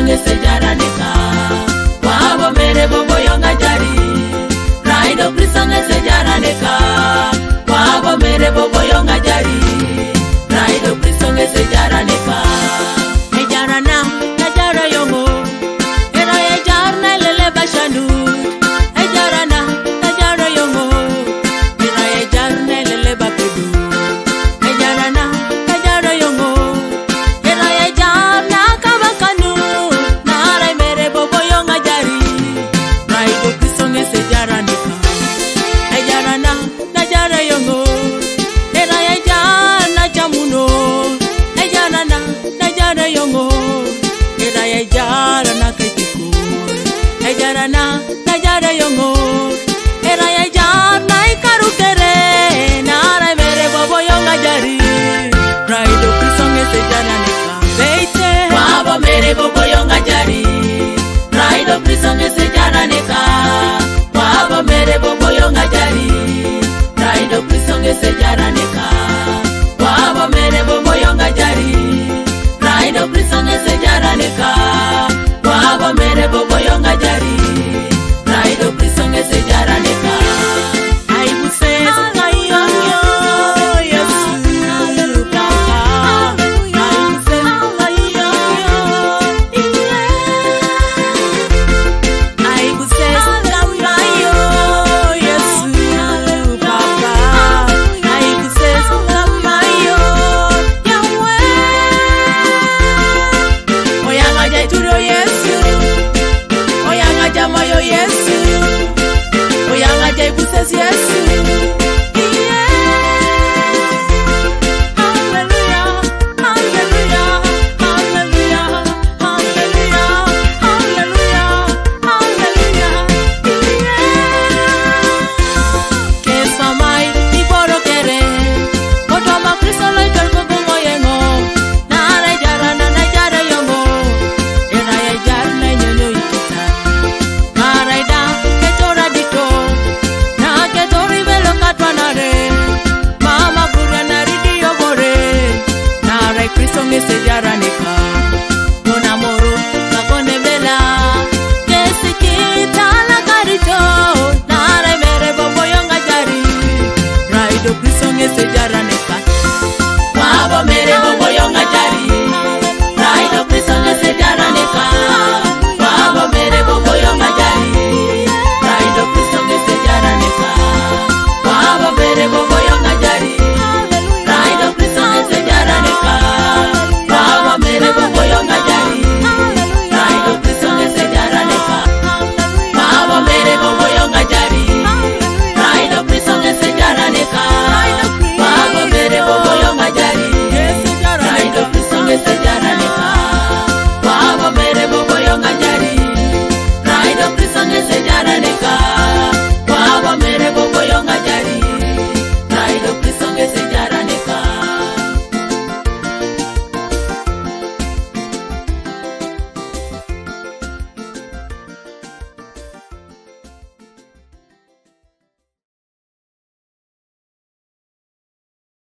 songe sejara neka wabo mere bobo yonga jari raido krisonge sejara neka wabo mere bobo yonga jari raido krisonge sejara neka ejara na ejara yongo era ejar na lele bashanu ejara na ejara yongo era ejar na lele bapedu ejara na ejara yongo era ejar na kabakanu na rai mere bobo yonga jari raido krisonge sejara neka ejara na ejara yongo era ejar na jamuno ejara na ejara yongo era ejara na kaitiko ejara na ejara yongo